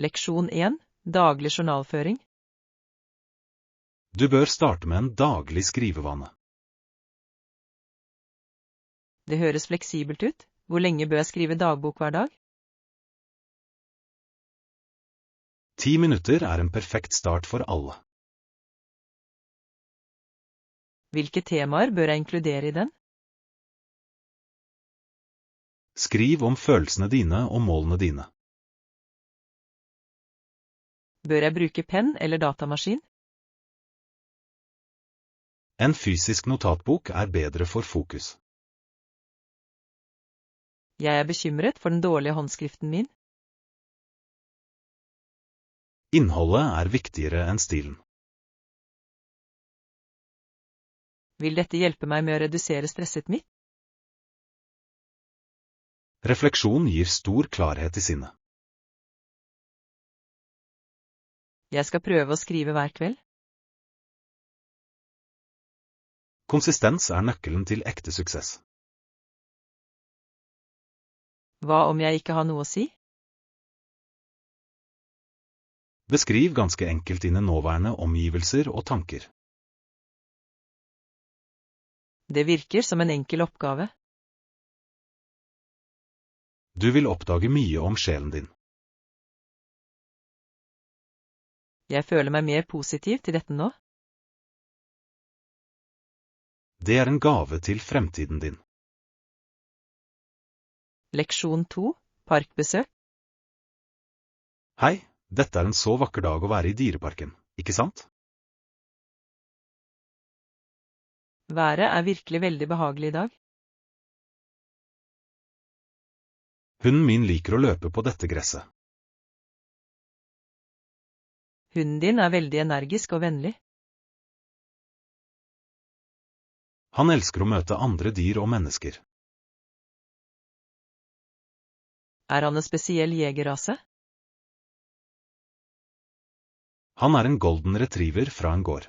Leksjon 1. Daglig journalføring. Du bør starte med en daglig skrivevane. Det høres fleksibelt ut. Hvor lenge bør jeg skrive dagbok hver dag? 10 minutter er en perfekt start for alle. Hvilke temaer bør jeg inkludere i den? Skriv om følelsene dine og målene dine. Bør jeg bruke penn eller datamaskin? En fysisk notatbok er bedre for fokus. Jeg er bekymret for den dårlige håndskriften min. Innholdet er viktigere enn stilen. Vil dette hjelpe meg med å redusere stresset mitt? Refleksjon gir stor klarhet i sinnet. Jeg skal prøve å skrive hver kveld. Konsistens er nøkkelen til ekte suksess. Hva om jeg ikke har noe å si? Beskriv ganske enkelt dine nåværende omgivelser og tanker. Det virker som en enkel oppgave. Du vil oppdage mye om sjelen din. Jeg føler meg mer positiv til dette nå. Det er en gave til fremtiden din. Leksjon 2. Parkbesøk. Hei, dette er en så vakker dag å være i dyreparken, ikke sant? Været er virkelig veldig behagelig i dag. Hunden min liker å løpe på dette gresset. Hunden din er veldig energisk og vennlig. Han elsker å møte andre dyr og mennesker. Er han en spesiell jegerrase? Han er en golden retriever fra en gård.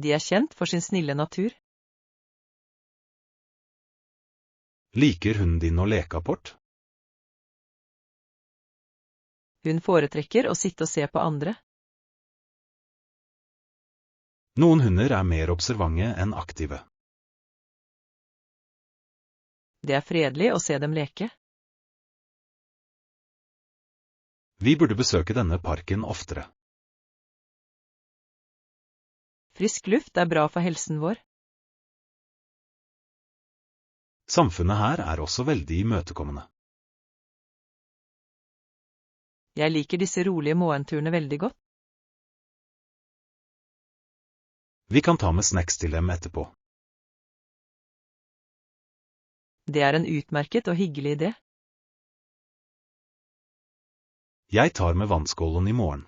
De er kjent for sin snille natur. Liker hunden din å leke apport? Hun foretrekker å sitte og se på andre. Noen hunder er mer observante enn aktive. Det er fredelig å se dem leke. Vi burde besøke denne parken oftere. Frisk luft er bra for helsen vår. Samfunnet her er også veldig imøtekommende. Jeg liker disse rolige morgenturene veldig godt. Vi kan ta med snacks til dem etterpå. Det er en utmerket og hyggelig idé. Jeg tar med vannskålen i morgen.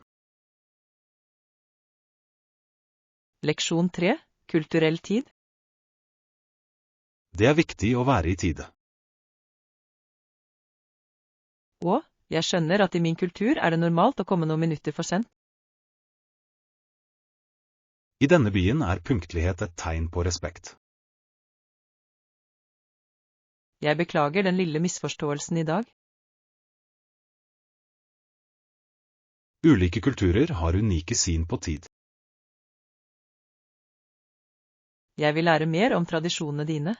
Leksjon 3. Kulturell tid. Det er viktig å være i tide. Og, jeg skjønner at i min kultur er det normalt å komme noen minutter for sent. I denne byen er punktlighet et tegn på respekt. Jeg beklager den lille misforståelsen i dag. Ulike kulturer har unike syn på tid. Jeg vil lære mer om tradisjonene dine.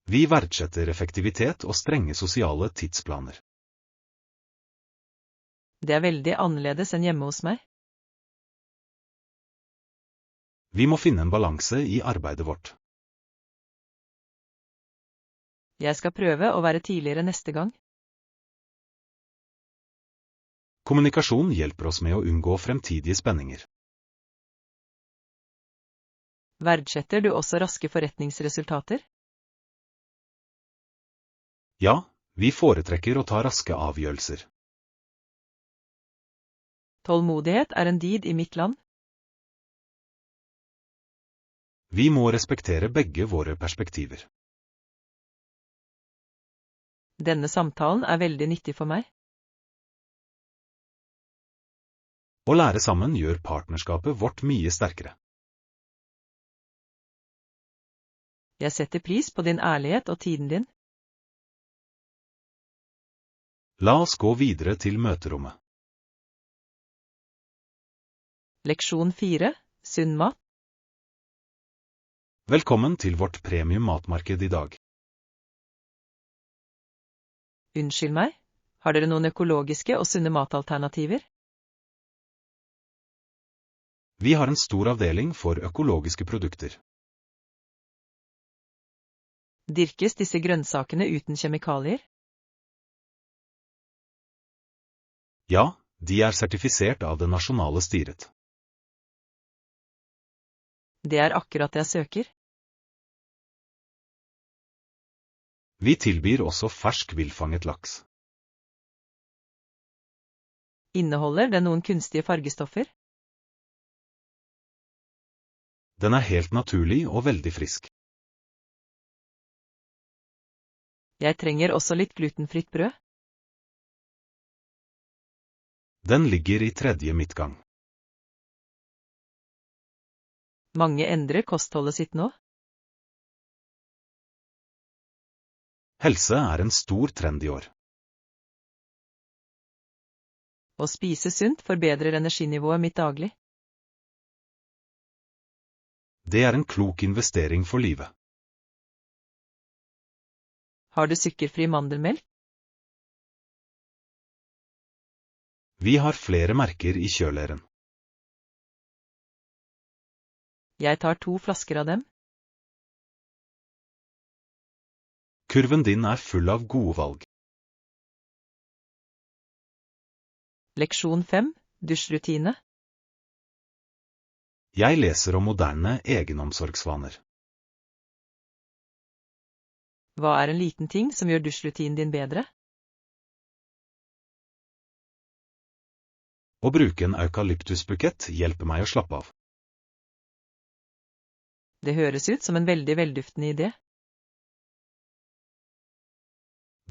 Vi verdsetter effektivitet og strenge sosiale tidsplaner. Det er veldig annerledes enn hjemme hos meg. Vi må finne en balanse i arbeidet vårt. Jeg skal prøve å være tidligere neste gang. Kommunikasjon hjelper oss med å unngå fremtidige spenninger. Verdsetter du også raske forretningsresultater? Ja, vi foretrekker å ta raske avgjørelser. Tålmodighet er en dyd i mitt land. Vi må respektere begge våre perspektiver. Denne samtalen er veldig nyttig for meg. Å lære sammen gjør partnerskapet vårt mye sterkere. Jeg setter pris på din ærlighet og tiden din. La oss gå videre til møterommet. Leksjon 4. Sunn mat. Velkommen til vårt premium matmarked i dag. Unnskyld meg, har dere noen økologiske og sunne matalternativer? Vi har en stor avdeling for økologiske produkter. Dyrkes disse grønnsakene uten kjemikalier? Ja, de er sertifisert av det nasjonale styret. Det er akkurat det jeg søker. Vi tilbyr også fersk villfanget laks. Inneholder den noen kunstige fargestoffer? Den er helt naturlig og veldig frisk. Jeg trenger også litt glutenfritt brød. Den ligger i tredje midtgang. Mange endrer kostholdet sitt nå. Helse er en stor trend i år. Å spise sunt forbedrer energinivået mitt daglig. Det er en klok investering for livet. Har du sukkerfri mandelmelk? Vi har flere merker i kjøleren. Jeg tar 2 flasker av dem. Kurven din er full av gode valg. Leksjon 5. Dusjrutine. Jeg leser om moderne egenomsorgsvaner. Hva er en liten ting som gjør dusjrutinen din bedre? Å bruke en eukalyptusbukett hjelper meg å slappe av. Det høres ut som en veldig velduftende idé.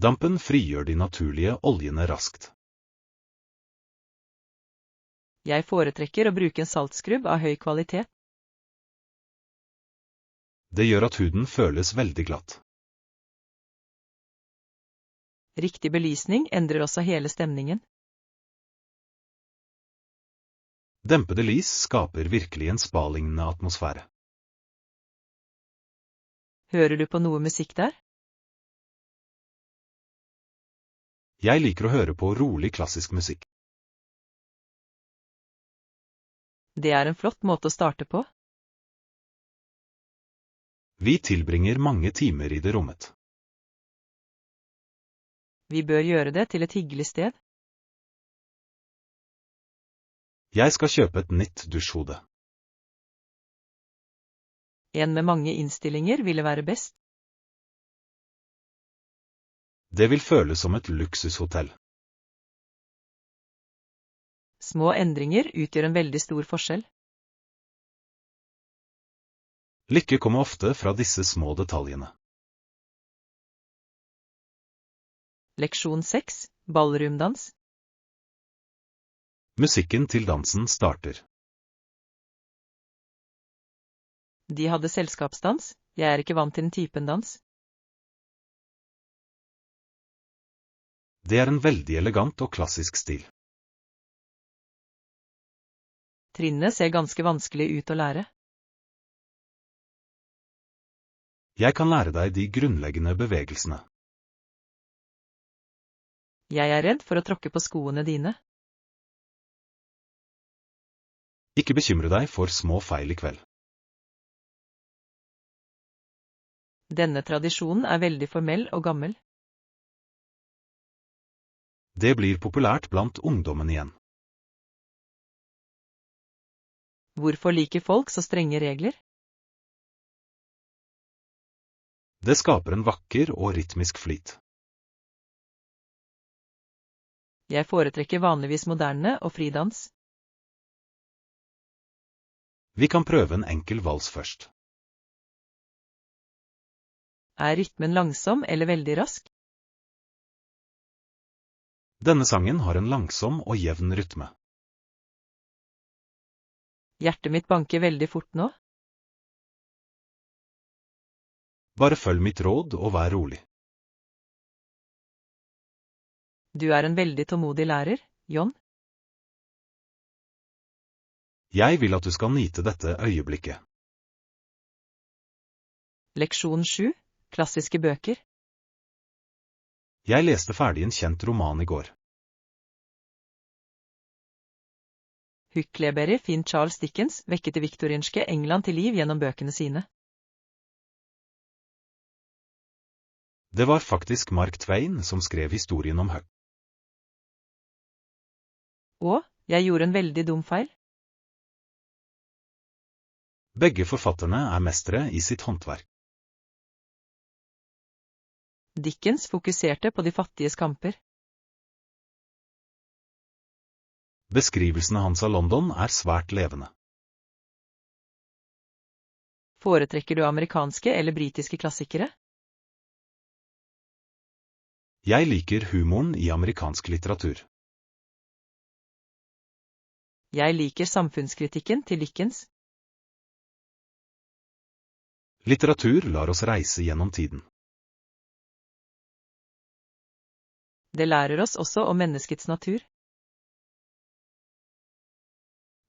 Dampen frigjør de naturlige oljene raskt. Jeg foretrekker å bruke en saltskrubb av høy kvalitet. Det gjør at huden føles veldig glatt. Riktig belysning endrer også hele stemningen. Dempede lys skaper virkelig en spa-lignende atmosfære. Hører du på noe musikk der? Jeg liker å høre på rolig klassisk musikk. Det er en flott måte å starte på. Vi tilbringer mange timer i det rommet. Vi bør gjøre det til et hyggelig sted. Jeg skal kjøpe et nytt dusjhode. En med mange innstillinger ville være best. Det vil føles som et luksushotell. Små endringer utgjør en veldig stor forskjell. Lykke kommer ofte fra disse små detaljene. Leksjon 6. Ballroomdans. Musikken til dansen starter. De hadde selskapsdans. Jeg er ikke vant til den typen dans. Det er en veldig elegant og klassisk stil. Trinnene ser ganske vanskelig ut å lære. Jeg kan lære deg de grunnleggende bevegelsene. Jeg er redd for å tråkke på skoene dine. Ikke bekymre deg for små feil i kveld. Denne tradisjonen er veldig formell og gammel. Det blir populært blant ungdommen igjen. Hvorfor liker folk så strenge regler? Det skaper en vakker og rytmisk flyt. Jeg foretrekker vanligvis moderne og fridans. Vi kan prøve en enkel vals først. Er rytmen langsom eller veldig rask? Denne sangen har en langsom og jevn rytme. Hjertet mitt banker veldig fort nå. Bare følg mitt råd og vær rolig. Du er en veldig tålmodig lærer, John. Jeg vil at du skal nyte dette øyeblikket. Leksjon 7. Klassiske bøker. Jeg leste ferdig en kjent roman i går. Huckleberry Finn Charles Dickens vekket det viktorianske England til liv gjennom bøkene sine. Det var faktisk Mark Twain som skrev historien om Huck. Og, jeg gjorde en veldig dum feil. Begge forfatterne er mestere i sitt håndverk. Dickens fokuserte på de fattiges kamper. Beskrivelsene hans av London er svært levende. Foretrekker du amerikanske eller britiske klassikere? Jeg liker humoren i amerikansk litteratur. Jeg liker samfunnskritikken til Dickens. Litteratur lar oss reise gjennom tiden. Det lærer oss også om menneskets natur.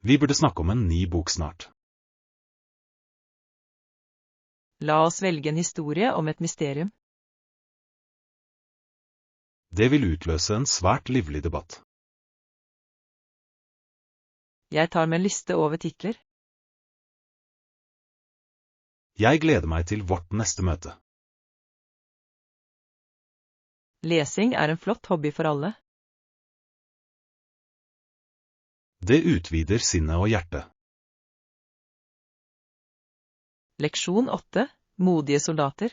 Vi burde snakke om en ny bok snart. La oss velge en historie om et mysterium. Det vil utløse en svært livlig debatt. Jeg tar med en liste over titler. Jeg gleder meg til vårt neste møte. Lesing er en flott hobby for alle. Det utvider sinnet og hjertet. Leksjon 8. Modige soldater.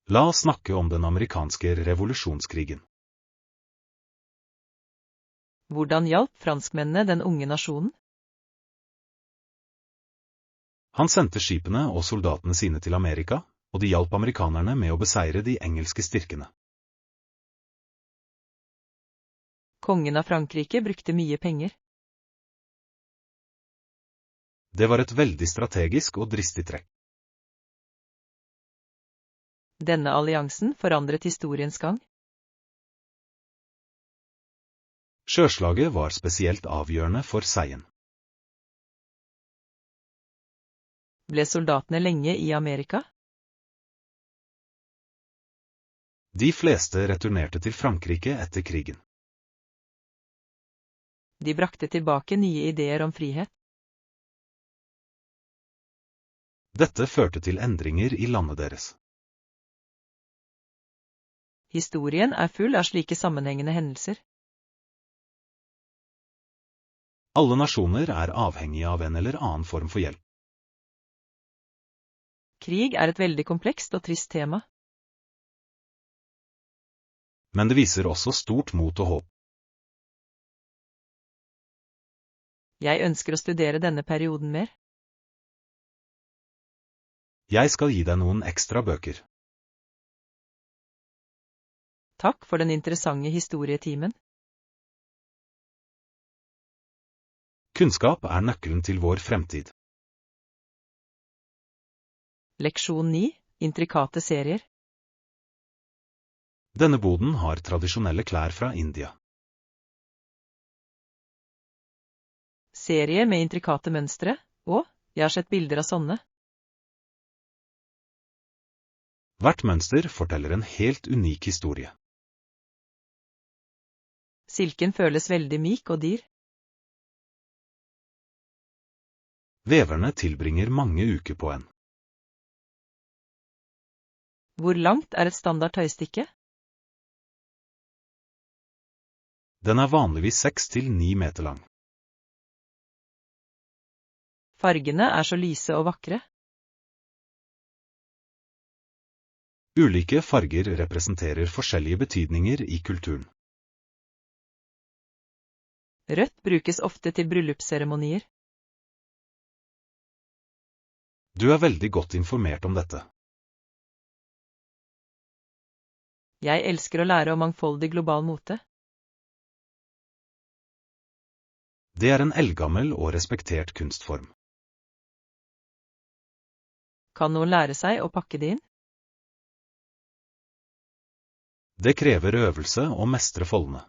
La oss snakke om den amerikanske revolusjonskrigen. Hvordan hjalp franskmennene den unge nasjonen? Han sendte skipene og soldatene sine til Amerika, og de hjalp amerikanerne med å beseire de engelske styrkene. Kongen av Frankrike brukte mye penger. Det var et veldig strategisk og dristig trekk. Denne alliansen forandret historiens gang. Sjøslaget var spesielt avgjørende for seieren. Ble soldatene lenge i Amerika? De fleste returnerte til Frankrike etter krigen. De brakte tilbake nye ideer om frihet. Dette førte til endringer i landet deres. Historien er full av slike sammenhengende hendelser. Alle nasjoner er avhengige av en eller annen form for hjelp. Krig er et veldig komplekst og trist tema. Men det viser også stort mot og håp. Jeg ønsker å studere denne perioden mer. Jeg skal gi deg noen ekstra bøker. Takk for den interessante historietimen. Kunnskap er nøkkelen til vår fremtid. Leksjon 9. Intrikate serier. Denne boden har tradisjonelle klær fra India. Serier med intrikate mønstre, og jeg har sett bilder av sånne. Hvert mønster forteller en helt unik historie. Silken føles veldig myk og dyr. Veverne tilbringer mange uker på en. Hvor langt er et standard tøystykke? Den er vanligvis 6 til 9 meter lang. Fargene er så lyse og vakre. Ulike farger representerer forskjellige betydninger i kulturen. Rødt brukes ofte til bryllupsseremonier. Du er veldig godt informert om dette. Jeg elsker å lære om mangfoldig global mote. Det er en eldgammel og respektert kunstform. Kan noen lære seg å pakke det inn? Det krever øvelse å mestre foldene.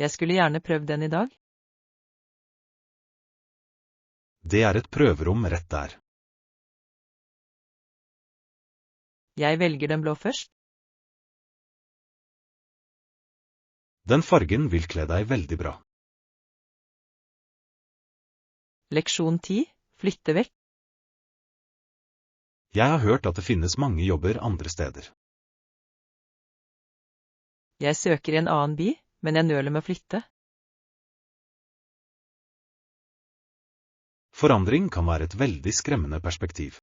Jeg skulle gjerne prøvd den i dag. Det er et prøverom rett der. Jeg velger den blå først. Den fargen vil kle deg veldig bra. Leksjon 10. Flytte vekk. Jeg har hørt at det finnes mange jobber andre steder. Jeg søker i en annen by, men jeg nøler med å flytte. Forandring kan være et veldig skremmende perspektiv.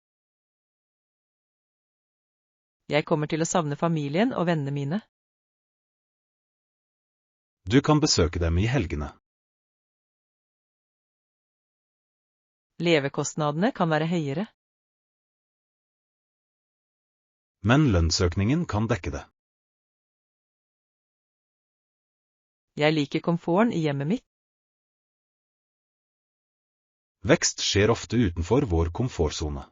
Jeg kommer til å savne familien og vennene mine. Du kan besøke dem i helgene. Levekostnadene kan være høyere. Men lønnsøkningen kan dekke det. Jeg liker komforten i hjemmet mitt. Vekst skjer ofte utenfor vår komfortsone.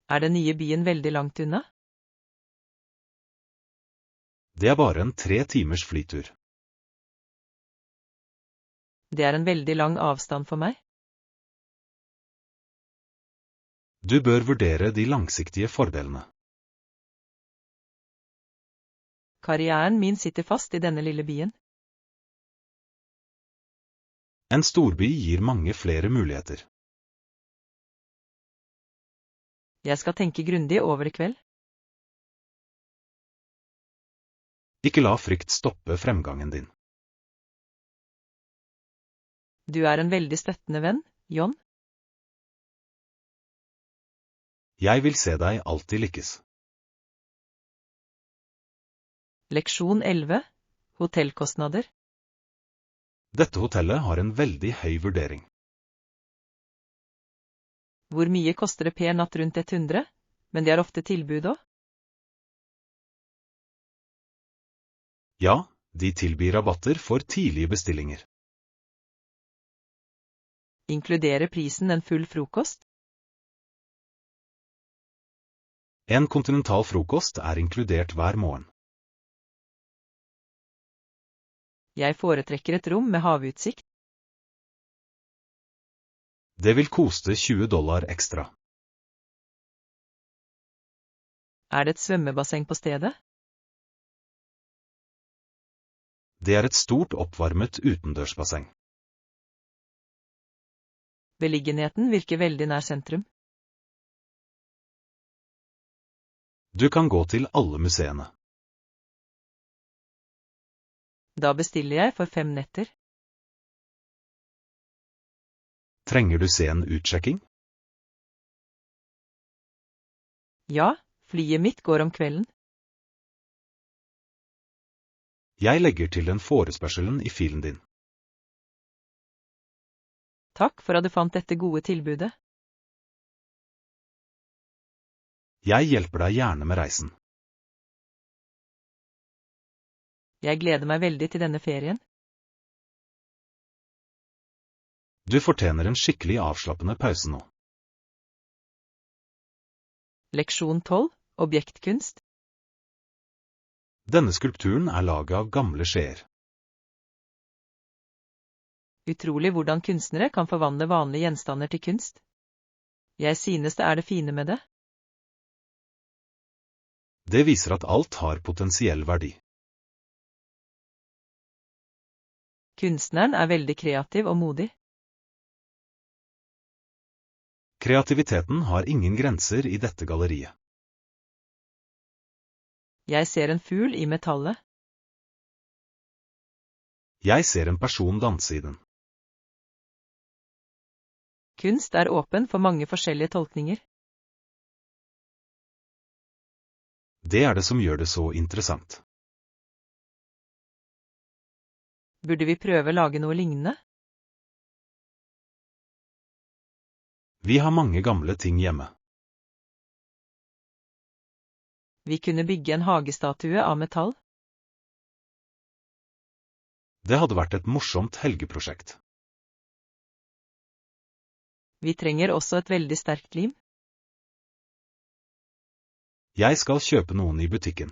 Er den nye byen veldig langt unna? Det er bare en 3 timers flytur. Det er en veldig lang avstand for meg. Du bør vurdere de langsiktige fordelene. Karrieren min sitter fast i denne lille byen. En storby gir mange flere muligheter. Jeg skal tenke grundig over i kveld. Ikke la frykt stoppe fremgangen din. Du er en veldig støttende venn, John. Jeg vil se deg alltid lykkes. Leksjon 11. Hotellkostnader. Dette hotellet har en veldig høy vurdering. Hvor mye koster det per natt? Rundt 100, men det er ofte tilbud også. Ja, de tilbyr rabatter for tidlige bestillinger. Inkluderer prisen en full frokost? En kontinental frokost er inkludert hver morgen. Jeg foretrekker et rom med havutsikt. Det vil koste $20 ekstra. Er det et svømmebasseng på stedet? Det er et stort oppvarmet utendørsbasseng. Beliggenheten virker veldig nær sentrum. Du kan gå til alle museene. Da bestiller jeg for 5 netter. Trenger du sen utsjekking? Ja, flyet mitt går om kvelden. Jeg legger til den forespørselen i filen din. Takk for at du fant dette gode tilbudet. Jeg hjelper deg gjerne med reisen. Jeg gleder meg veldig til denne ferien. Du fortjener en skikkelig avslappende pause nå. Leksjon 12. Objektkunst. Denne skulpturen er laget av gamle skjeer. Utrolig hvordan kunstnere kan forvandle vanlige gjenstander til kunst. Jeg synes det er det fine med det. Det viser at alt har potensiell verdi. Kunstneren er veldig kreativ og modig. Kreativiteten har ingen grenser i dette galleriet. Jeg ser en fugl i metallet. Jeg ser en person danse i den. Kunst er åpen for mange forskjellige tolkninger. Det er det som gjør det så interessant. Burde vi prøve å lage noe lignende? Vi har mange gamle ting hjemme. Vi kunne bygge en hagestatue av metall. Det hadde vært et morsomt helgeprosjekt. Vi trenger også et veldig sterkt lim. Jeg skal kjøpe noen i butikken.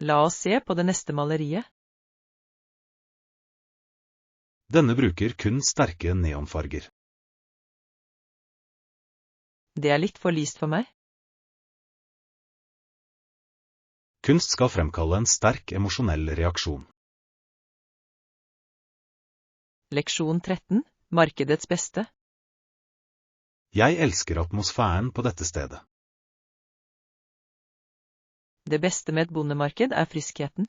La oss se på det neste maleriet. Denne bruker kun sterke neonfarger. Det er litt for lyst for meg. Kunst skal fremkalle en sterk emosjonell reaksjon. Leksjon 13. Markedets beste. Jeg elsker atmosfæren på dette stedet. Det beste med et bondemarked er friskheten.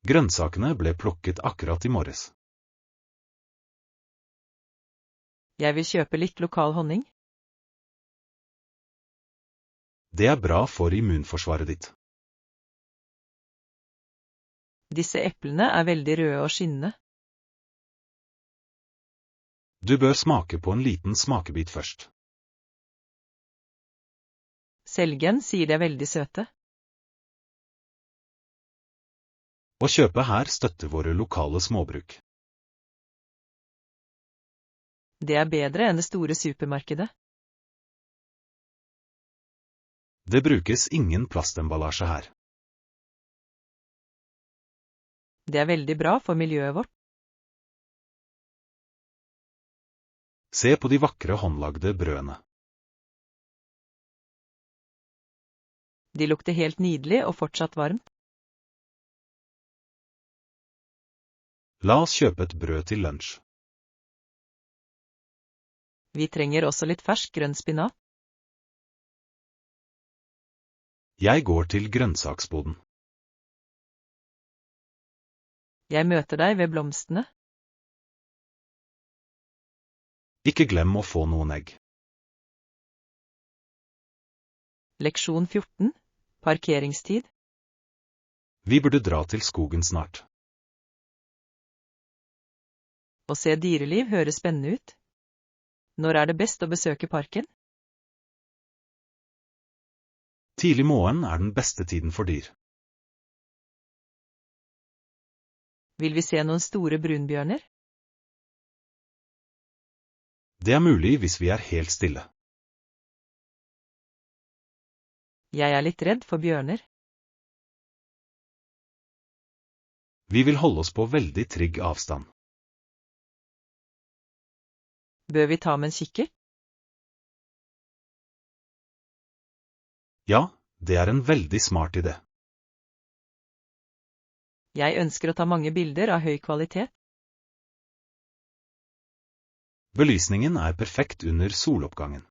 Grønnsakene ble plukket akkurat i morges. Jeg vil kjøpe litt lokal honning. Det er bra for immunforsvaret ditt. Disse eplene er veldig røde og skinnende. Du bør smake på en liten smakebit først. Selgeren sier de er veldig søte. Å kjøpe her støtter våre lokale småbruk. Det er bedre enn det store supermarkedet. Det brukes ingen plastemballasje her. Det er veldig bra for miljøet vårt. Se på de vakre håndlagde brødene. De lukter helt nydelig og fortsatt varmt. La oss kjøpe et brød til lunsj. Vi trenger også litt fersk grønn spinat. Jeg går til grønnsaksboden. Jeg møter deg ved blomstene. Ikke glem å få noen egg. Leksjon 14. Parkeringstid. Vi burde dra til skogen snart. Å se dyreliv høres spennende ut. Når er det best å besøke parken? Tidlig morgen er den beste tiden for dyr. Vil vi se noen store brunbjørner? Det er mulig hvis vi er helt stille. Jeg er litt redd for bjørner. Vi vil holde oss på veldig trygg avstand. Bør vi ta med en kikkert? Ja, det er en veldig smart idé. Jeg ønsker å ta mange bilder av høy kvalitet. Belysningen er perfekt under soloppgangen.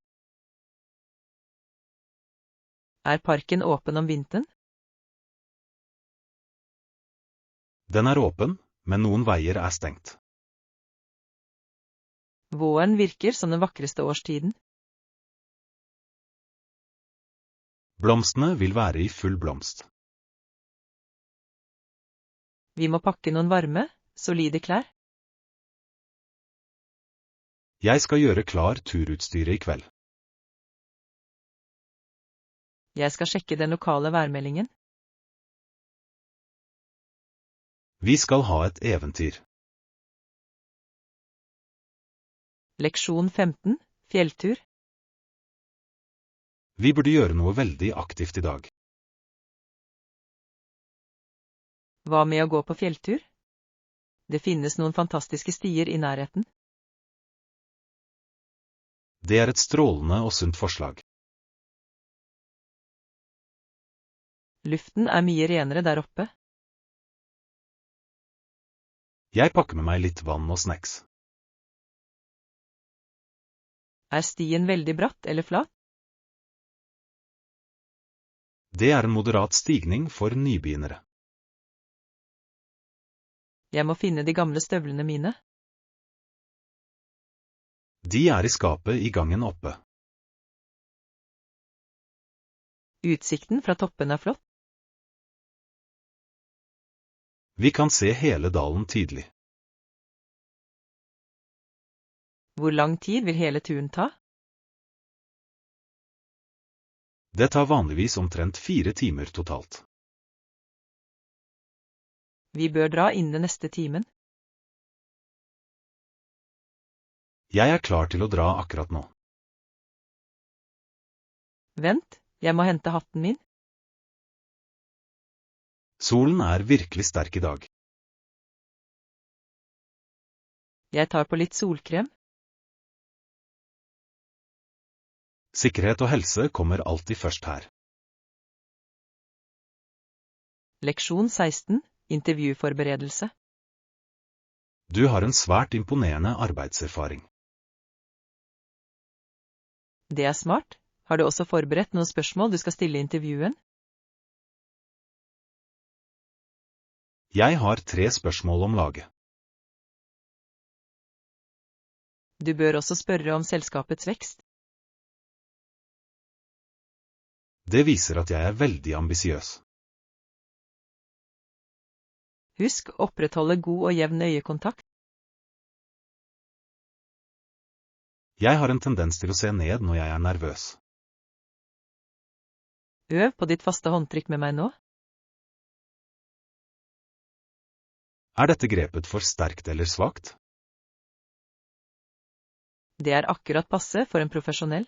Er parken åpen om vinteren? Den er åpen, men noen veier er stengt. Våren virker som den vakreste årstiden. Blomstene vil være i full blomst. Vi må pakke noen varme, solide klær. Jeg skal gjøre klar turutstyret i kveld. Jeg skal sjekke den lokale værmeldingen. Vi skal ha et eventyr. Leksjon 15. Fjelltur. Vi burde gjøre noe veldig aktivt i dag. Hva med å gå på fjelltur? Det finnes noen fantastiske stier i nærheten. Det er et strålende og sunt forslag. Luften er mye renere der oppe. Jeg pakker med meg litt vann og snacks. Er stien veldig bratt eller flat? Det er en moderat stigning for nybegynnere. Jeg må finne de gamle støvlene mine. De er i skapet i gangen oppe. Utsikten fra toppen er flott. Vi kan se hele dalen tydelig. Hvor lang tid vil hele turen ta? Det tar vanligvis omtrent 4 timer totalt. Vi bør dra innen den neste timen. Jeg er klar til å dra akkurat nå. Vent, jeg må hente hatten min. Solen er virkelig sterk i dag. Jeg tar på litt solkrem. Sikkerhet og helse kommer alltid først her. Leksjon 16, intervjuforberedelse. Du har en svært imponerende arbeidserfaring. Det er smart. Har du også forberedt noen spørsmål du skal stille i intervjuen? Jeg har 3 spørsmål om laget. Du bør også spørre om selskapets vekst. Det viser at jeg er veldig ambisiøs. Husk å opprettholde god og jevn øyekontakt. Jeg har en tendens til å se ned når jeg er nervøs. Øv på ditt faste håndtrykk med meg nå. Er dette grepet for sterkt eller svakt? Det er akkurat passe for en profesjonell.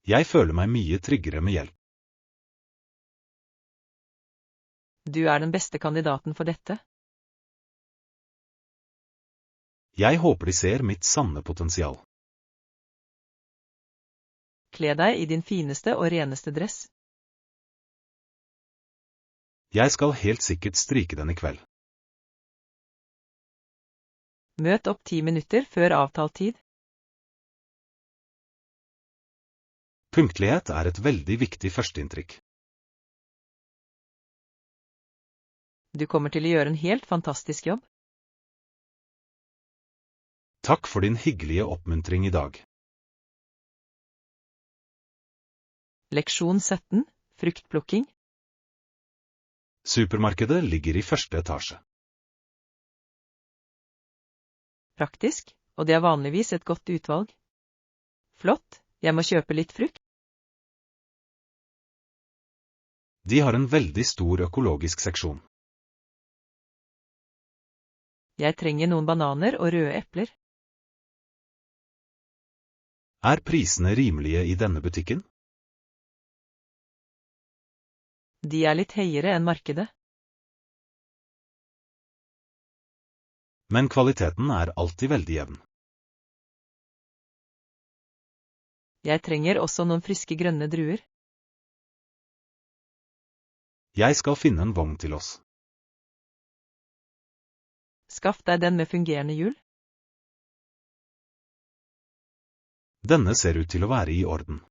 Jeg føler meg mye tryggere med hjelp. Du er den beste kandidaten for dette. Jeg håper de ser mitt sanne potensial. Kle deg i din fineste og reneste dress. Jeg skal helt sikkert stryke den i kveld. Møt opp 10 minutter før avtalt tid. Punktlighet er et veldig viktig førsteinntrykk. Du kommer til å gjøre en helt fantastisk jobb. Takk for din hyggelige oppmuntring i dag. Leksjon 17, fruktplukking. Supermarkedet ligger i første etasje. Praktisk, og det er vanligvis et godt utvalg. Flott, jeg må kjøpe litt frukt. De har en veldig stor økologisk seksjon. Jeg trenger noen bananer og røde epler. Er prisene rimelige i denne butikken? De er litt høyere enn markedet. Men kvaliteten er alltid veldig jevn. Jeg trenger også noen friske grønne druer. Jeg skal finne en vogn til oss. Skaff deg den med fungerende hjul. Denne ser ut til å være i orden.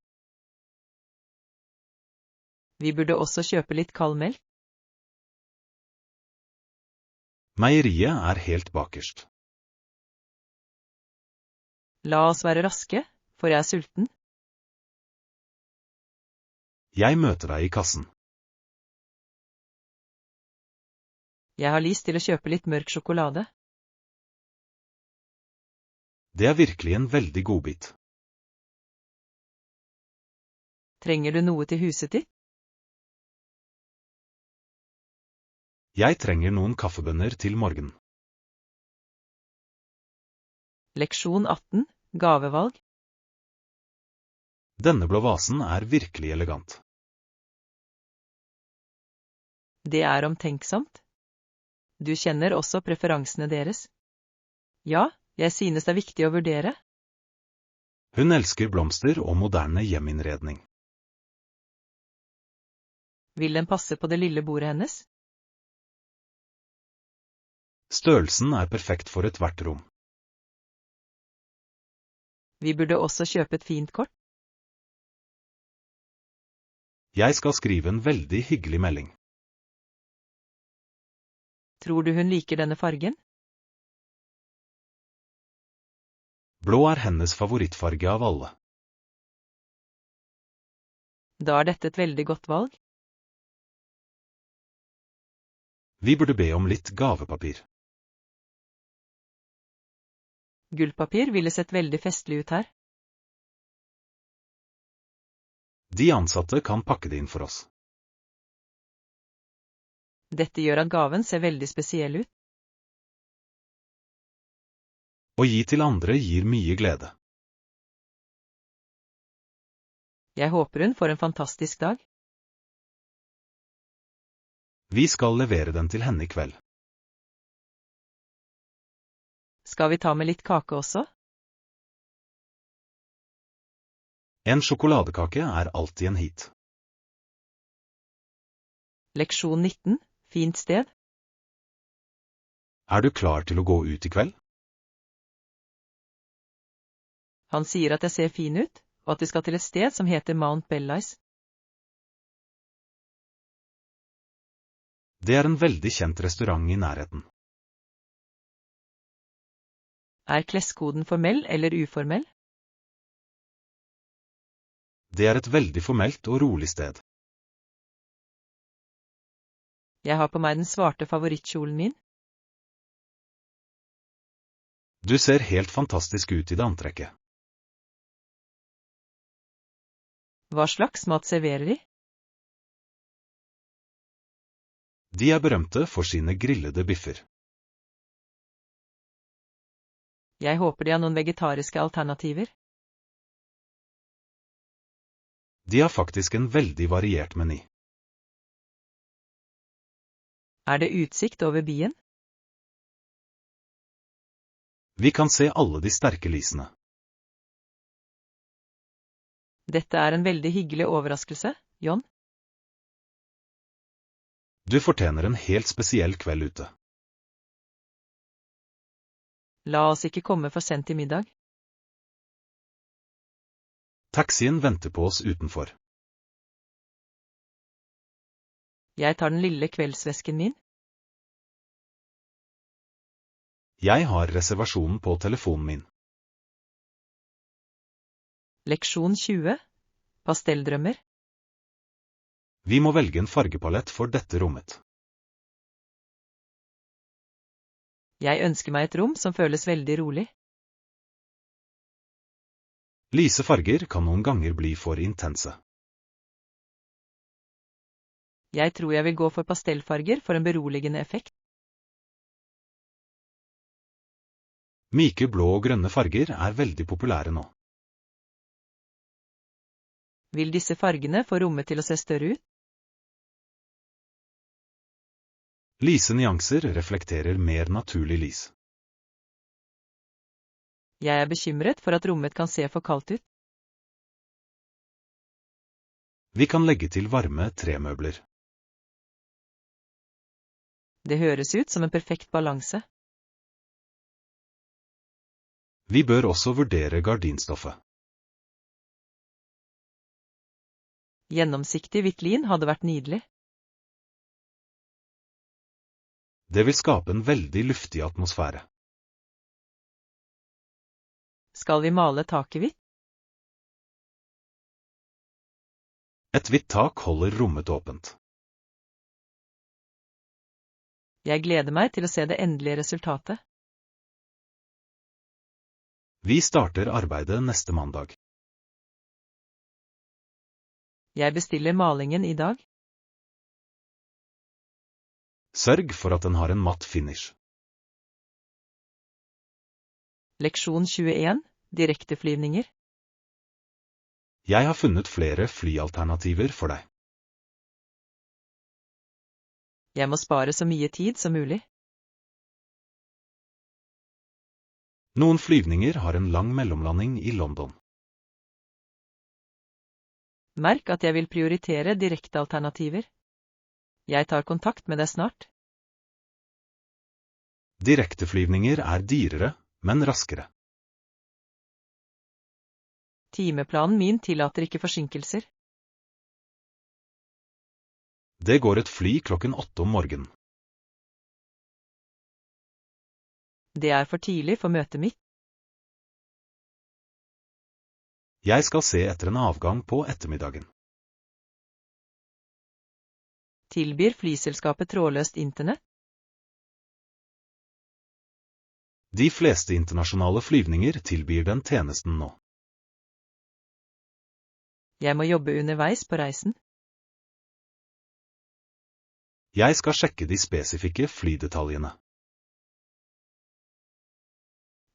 Vi burde også kjøpe litt kald melk. Meieriet er helt bakerst. La oss være raske, for jeg er sulten. Jeg møter deg i kassen. Jeg har lyst til å kjøpe litt mørk sjokolade. Det er virkelig en veldig godbit. Trenger du noe til huset ditt? Jeg trenger noen kaffebønner til morgen. Leksjon 18, gavevalg. Denne blå vasen er virkelig elegant. Det er omtenksomt. Du kjenner også preferansene deres. Ja, jeg synes det er viktig å vurdere. Hun elsker blomster og moderne hjeminnredning. Vil den passe på det lille bordet hennes? Størrelsen er perfekt for ethvert rom. Vi burde også kjøpe et fint kort. Jeg skal skrive en veldig hyggelig melding. Tror du hun liker denne fargen? Blå er hennes favorittfarge av alle. Da er dette et veldig godt valg. Vi burde be om litt gavepapir. Gullpapir ville sett veldig festlig ut her. De ansatte kan pakke det inn for oss. Dette gjør at gaven ser veldig spesiell ut. Å gi til andre gir mye glede. Jeg håper hun får en fantastisk dag. Vi skal levere den til henne i kveld. Skal vi ta med litt kake også? En sjokoladekake er alltid en hit. Leksjon 19, fint sted. Er du klar til å gå ut i kveld? Han sier at jeg ser fin ut, og at vi skal til et sted som heter Mount Bellice. Det er en veldig kjent restaurant i nærheten. Er kleskoden formell eller uformell? Det er et veldig formelt og rolig sted. Jeg har på meg den svarte favorittkjolen min. Du ser helt fantastisk ut i det antrekket. Hva slags mat serverer de? De er berømte for sine grillede biffer. Jeg håper de har noen vegetariske alternativer. De har faktisk en veldig variert meny. Er det utsikt over byen? Vi kan se alle de sterke lysene. Dette er en veldig hyggelig overraskelse, John. Du fortjener en helt spesiell kveld ute. La oss ikke komme for sent til middag. Taxien venter på oss utenfor. Jeg tar den lille kveldsvesken min. Jeg har reservasjonen på telefonen min. Leksjon 20, pastelldrømmer. Vi må velge en fargepalett for dette rommet. Jeg ønsker meg et rom som føles veldig rolig. Lyse farger kan noen ganger bli for intense. Jeg tror jeg vil gå for pastellfarger for en beroligende effekt. Myke blå og grønne farger er veldig populære nå. Vil disse fargene få rommet til å se større ut? Lyse nyanser reflekterer mer naturlig lys. Jeg er bekymret for at rommet kan se for kaldt ut. Vi kan legge til varme tremøbler. Det høres ut som en perfekt balanse. Vi bør også vurdere gardinstoffet. Gjennomsiktig hvitt lin hadde vært nydelig. Det vil skape en veldig luftig atmosfære. Skal vi male taket hvitt? Et hvitt tak holder rommet åpent. Jeg gleder meg til å se det endelige resultatet. Vi starter arbeidet neste mandag. Jeg bestiller malingen i dag. Sørg for at den har en matt finish. Leksjon 21, direkteflyvninger. Jeg har funnet flere flyalternativer for deg. Jeg må spare så mye tid som mulig. Noen flyvninger har en lang mellomlanding i London. Merk at jeg vil prioritere direktealternativer. Jeg tar kontakt med deg snart. Direkteflyvninger er dyrere, men raskere. Timeplanen min tillater ikke forsinkelser. Det går et fly klokken 8 om morgenen. Det er for tidlig for møtet mitt. Jeg skal se etter en avgang på ettermiddagen. Tilbyr flyselskapet trådløst internett? De fleste internasjonale flyvninger tilbyr den tjenesten nå. Jeg må jobbe underveis på reisen. Jeg skal sjekke de spesifikke flydetaljene.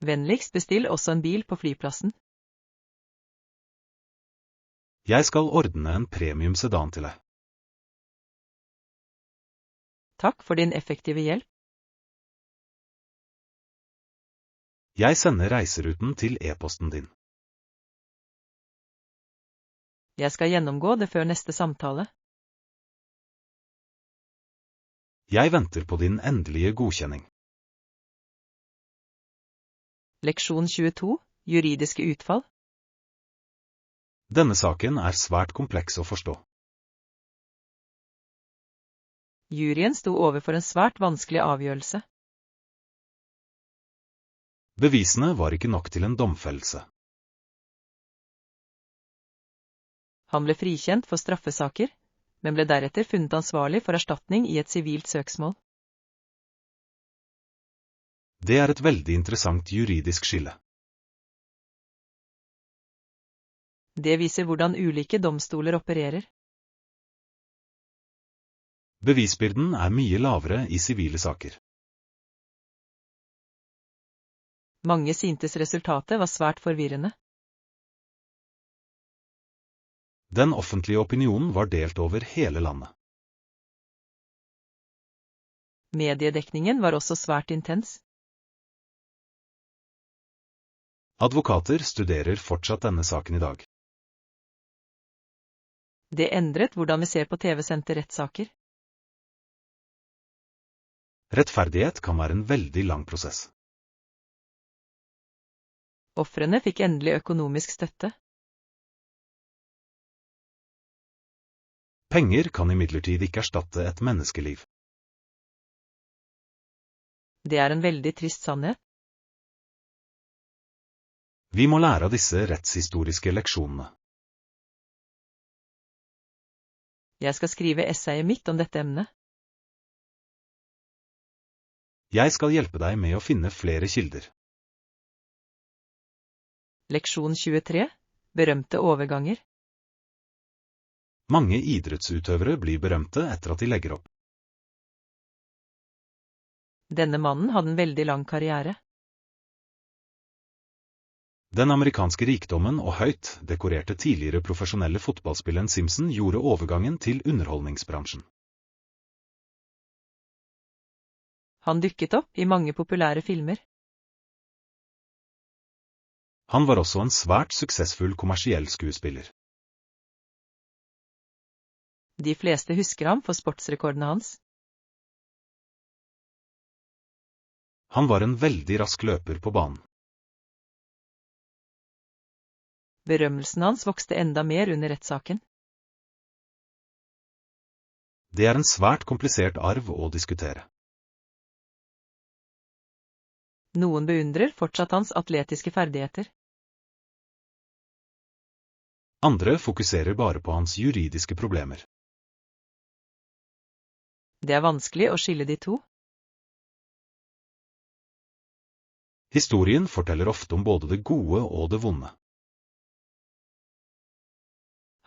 Vennligst bestill også en bil på flyplassen. Jeg skal ordne en premium sedan til deg. Takk for din effektive hjelp. Jeg sender reiseruten til e-posten din. Jeg skal gjennomgå det før neste samtale. Jeg venter på din endelige godkjenning. Leksjon 22, juridiske utfall. Denne saken er svært kompleks å forstå. Juryen sto overfor en svært vanskelig avgjørelse. Bevisene var ikke nok til en domfellelse. Han ble frikjent for straffesaker, men ble deretter funnet ansvarlig for erstatning i et sivilt søksmål. Det er et veldig interessant juridisk skille. Det viser hvordan ulike domstoler opererer. Bevisbyrden er mye lavere i sivile saker. Mange syntes resultatet var svært forvirrende. Den offentlige opinionen var delt over hele landet. Mediedekningen var også svært intens. Advokater studerer fortsatt denne saken i dag. Det endret hvordan vi ser på TV-sendte rettssaker. Rettferdighet kan være en veldig lang prosess. Ofrene fikk endelig økonomisk støtte. Penger kan imidlertid ikke erstatte et menneskeliv. Det er en veldig trist sannhet. Vi må lære av disse rettshistoriske leksjonene. Jeg skal skrive essayet mitt om dette emnet. Jeg skal hjelpe deg med å finne flere kilder. Leksjon 23, berømte overganger. Mange idrettsutøvere blir berømte etter at de legger opp. Denne mannen hadde en veldig lang karriere. Den amerikanske rikdommen og høyt dekorerte tidligere profesjonelle fotballspilleren Simpson gjorde overgangen til underholdningsbransjen. Han dukket opp i mange populære filmer. Han var også en svært suksessfull kommersiell skuespiller. De fleste husker ham for sportsrekordene hans. Han var en veldig rask løper på banen. Berømmelsen hans vokste enda mer under rettssaken. Det er en svært komplisert arv å diskutere. Noen beundrer fortsatt hans atletiske ferdigheter. Andre fokuserer bare på hans juridiske problemer. Det er vanskelig å skille de to. Historien forteller ofte om både det gode og det vonde.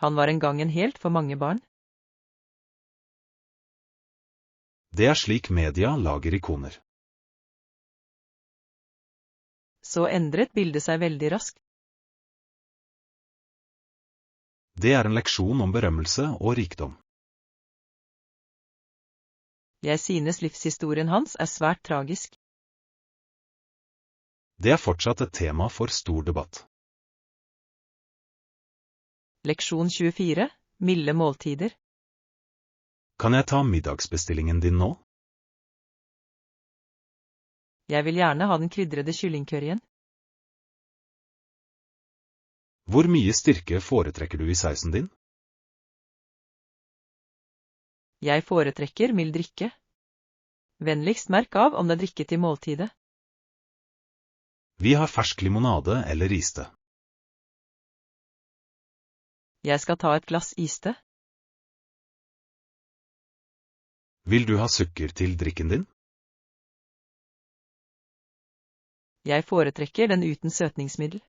Han var en gang en helt for mange barn. Det er slik media lager ikoner. Så endret bildet seg veldig raskt. Det er en leksjon om berømmelse og rikdom. Jeg synes livshistorien hans er svært tragisk. Det er fortsatt et tema for stor debatt. Leksjon 24, milde måltider. Kan jeg ta middagsbestillingen din nå? Jeg vil gjerne ha den krydrede kyllingcurryen. Hvor mye styrke foretrekker du i sausen din? Jeg foretrekker mild drikke. Vennligst merk av om det er drikke til måltidet. Vi har fersk limonade eller iste. Jeg skal ta et glass iste. Vil du ha sukker til drikken din? Jeg foretrekker den uten søtningsmiddel.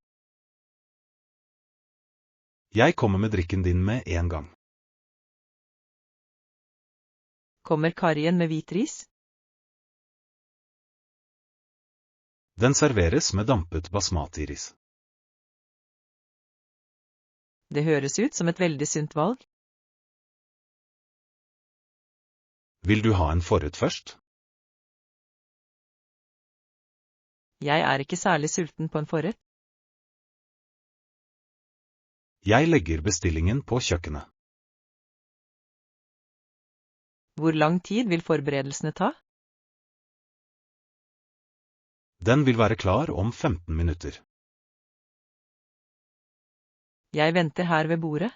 Jeg kommer med drikken din med en gang. Kommer karrien med hvit ris? Den serveres med dampet basmati-ris. Det høres ut som et veldig sunt valg. Vil du ha en forrett først? Jeg er ikke særlig sulten på en forrett. Jeg legger bestillingen på kjøkkenet. Hvor lang tid vil forberedelsene ta? Den vil være klar om 15 minutter. Jeg venter her ved bordet.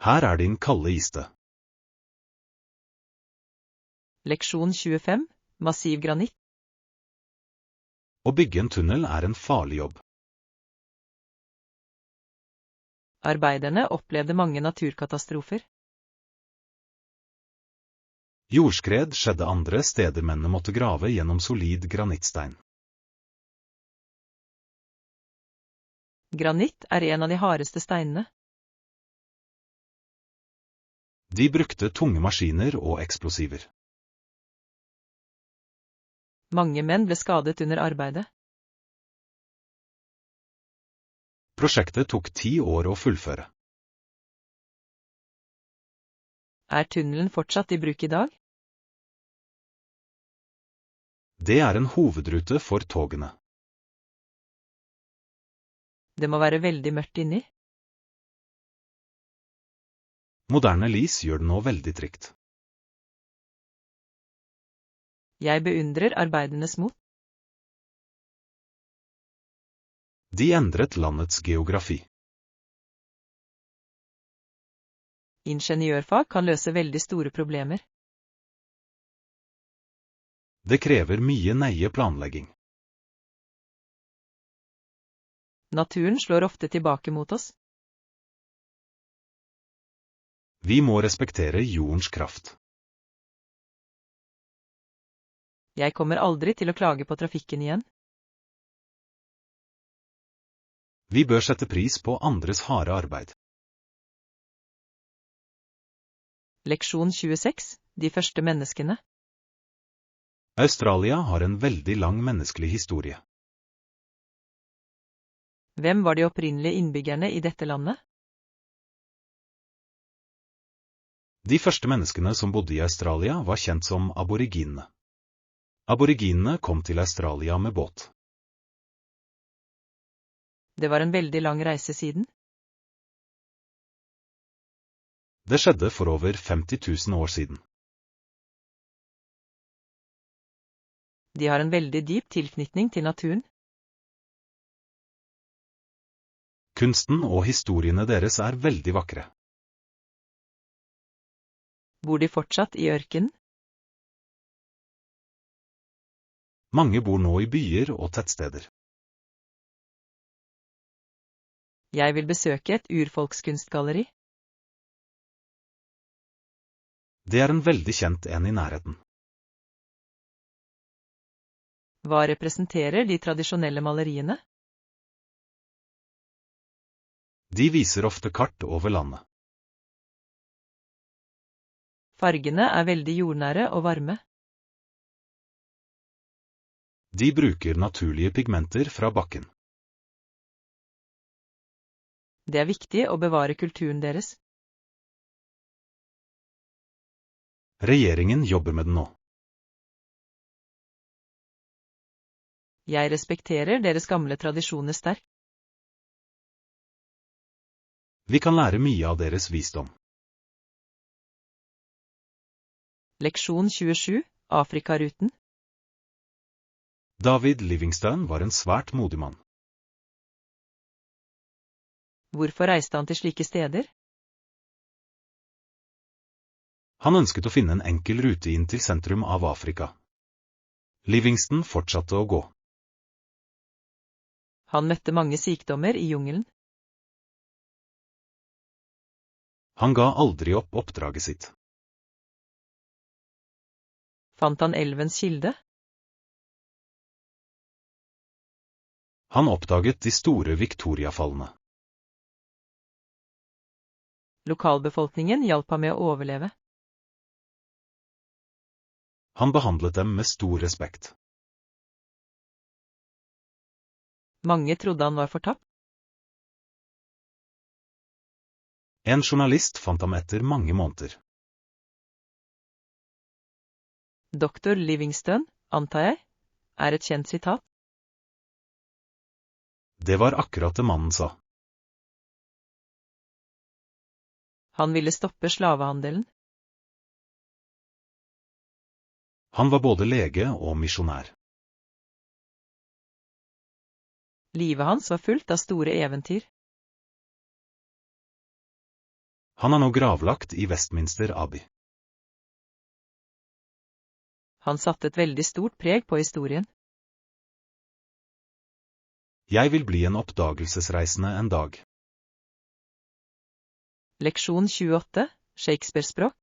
Her er din kalde iste. Leksjon 25, massiv granitt. Å bygge en tunnel er en farlig jobb. Arbeiderne opplevde mange naturkatastrofer. Jordskred skjedde andre steder mennene måtte grave gjennom solid granittstein. Granitt er en av de hardeste steinene. De brukte tunge maskiner og eksplosiver. Mange menn ble skadet under arbeidet. Prosjektet tok 10 år å fullføre. Er tunnelen fortsatt i bruk i dag? Det er en hovedrute for togene. Det må være veldig mørkt inni. Moderne lys gjør det nå veldig trygt. Jeg beundrer arbeidernes mot. De endret landets geografi. Ingeniørfag kan løse veldig store problemer. Det krever mye nøye planlegging. Naturen slår ofte tilbake mot oss. Vi må respektere jordens kraft. Jeg kommer aldri til å klage på trafikken igjen. Vi bør sette pris på andres harde arbeid. Leksjon 26, de første menneskene. Australia har en veldig lang menneskelig historie. Hvem var de opprinnelige innbyggerne i dette landet? De første menneskene som bodde i Australia var kjent som aboriginene. Aboriginene kom til Australia med båt. Det var en veldig lang reise siden. Det skjedde for over 50 000 år siden. De har en veldig dyp tilknytning til naturen. Kunsten og historiene deres er veldig vakre. Bor de fortsatt i ørkenen? Mange bor nå i byer og tettsteder. Jeg vil besøke et urfolkskunstgalleri. Det er en veldig kjent en i nærheten. Hva representerer de tradisjonelle maleriene? De viser ofte kart over landet. Fargene er veldig jordnære og varme. De bruker naturlige pigmenter fra bakken. Det er viktig å bevare kulturen deres. Regjeringen jobber med den nå. Jeg respekterer deres gamle tradisjoner sterkt. Vi kan lære mye av deres visdom. Leksjon 27, Afrikaruten. David Livingstone var en svært modig mann. Hvorfor reiste han til slike steder? Han ønsket å finne en enkel rute inn til sentrum av Afrika. Livingstone fortsatte å gå. Han møtte mange sykdommer i jungelen. Han ga aldri opp oppdraget sitt. Fant han elvens kilde? Han oppdaget de store Victoria-fallene. Lokalbefolkningen hjalp ham med å overleve. Han behandlet dem med stor respekt. Mange trodde han var fortapt. En journalist fant ham etter mange måneder. Dr. Livingstone, antar jeg, et kjent sitat. Det var akkurat det mannen sa. Han ville stoppe slavehandelen. Han var både lege og misjonær. Livet hans var fullt av store eventyr. Han er nå gravlagt i Westminster Abbey. Han satte et veldig stort preg på historien. Jeg vil bli en oppdagelsesreisende en dag. Leksjon 28, Shakespeare-språk.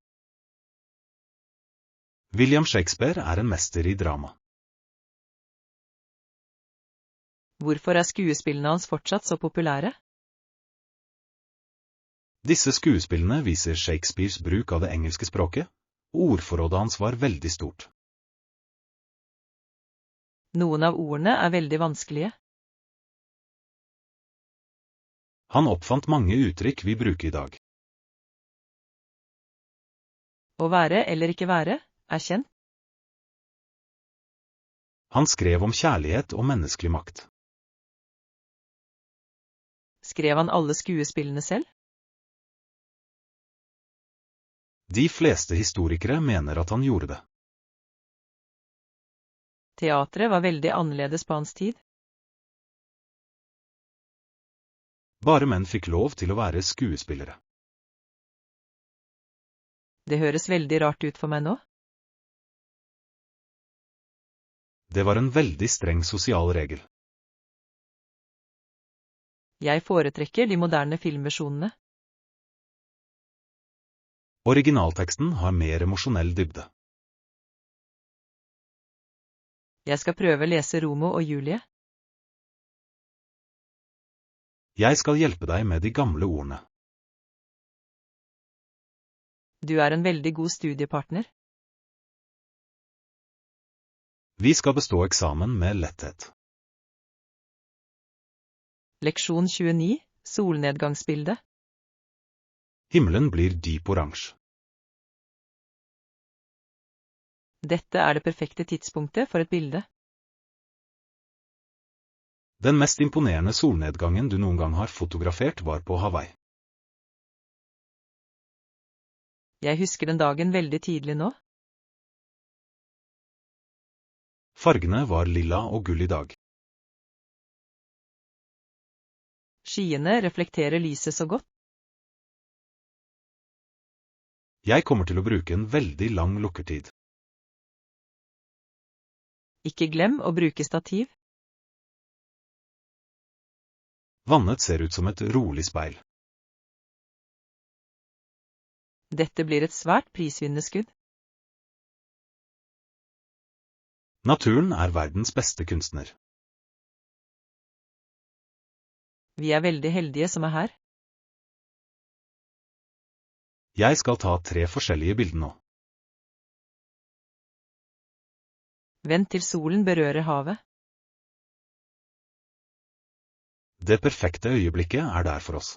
William Shakespeare er en mester i drama. Hvorfor er skuespillene hans fortsatt så populære? Disse skuespillene viser Shakespeares bruk av det engelske språket, og ordforrådet hans var veldig stort. Noen av ordene er veldig vanskelige. Han oppfant mange uttrykk vi bruker i dag. Å være eller ikke være er kjent. Han skrev om kjærlighet og menneskelig makt. Skrev han alle skuespillene selv? De fleste historikere mener at han gjorde det. Teatret var veldig annerledes på hans tid. Bare menn fikk lov til å være skuespillere. Det høres veldig rart ut for meg nå. Det var en veldig streng sosial regel. Jeg foretrekker de moderne filmversjonene. Originalteksten har mer emosjonell dybde. Jeg skal prøve å lese Romeo og Julie. Jeg skal hjelpe deg med de gamle ordene. Du er en veldig god studiepartner. Vi skal bestå eksamen med letthet. Leksjon 29, solnedgangsbilde. Himmelen blir dyp oransje. Dette er det perfekte tidspunktet for et bilde. Den mest imponerende solnedgangen du noen gang har fotografert var på Hawaii. Jeg husker den dagen veldig tidlig nå. Fargene var lilla og gull i dag. Skyene reflekterer lyset så godt. Jeg kommer til å bruke en veldig lang lukkertid. Ikke glem å bruke stativ. Vannet ser ut som et rolig speil. Dette blir et svært prisvinnende skudd. Naturen er verdens beste kunstner. Vi er veldig heldige som er her. Jeg skal ta 3 forskjellige bilder nå. Vent til solen berører havet. Det perfekte øyeblikket er der for oss.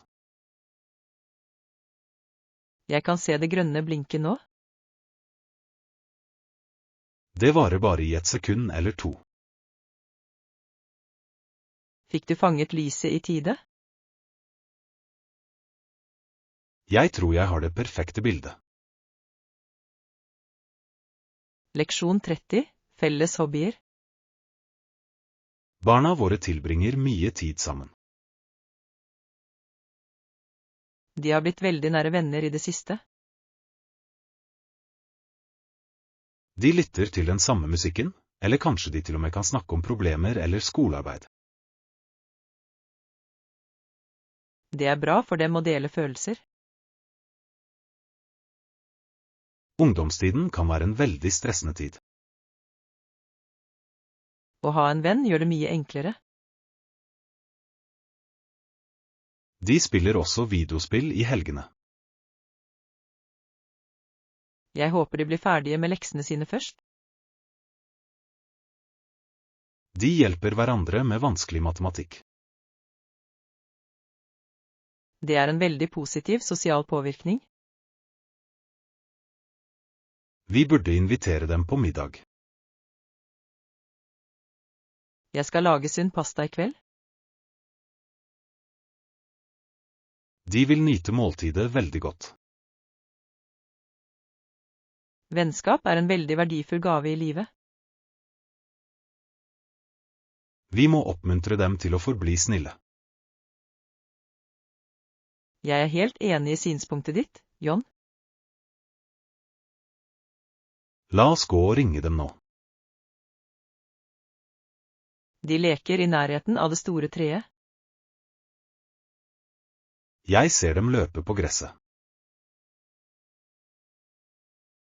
Jeg kan se det grønne blinke nå. Det varer bare i et sekund eller 2. Fikk du fanget lyset i tide? Jeg tror jeg har det perfekte bildet. Leksjon 30, felles hobbyer. Barna våre tilbringer mye tid sammen. De har blitt veldig nære venner i det siste. De lytter til den samme musikken, eller kanskje de til og med kan snakke om problemer eller skolearbeid. Det er bra for dem å dele følelser. Ungdomstiden kan være en veldig stressende tid. Å ha en venn gjør det mye enklere. De spiller også videospill i helgene. Jeg håper de blir ferdige med leksene sine først. De hjelper hverandre med vanskelig matematikk. Det er en veldig positiv sosial påvirkning. Vi burde invitere dem på middag. Jeg skal lage sunn pasta i kveld. De vil nyte måltidet veldig godt. Vennskap er en veldig verdifull gave i livet. Vi må oppmuntre dem til å forbli snille. Jeg er helt enig i synspunktet ditt, John. La oss gå og ringe dem nå. De leker i nærheten av det store treet. Jeg ser dem løpe på gresset.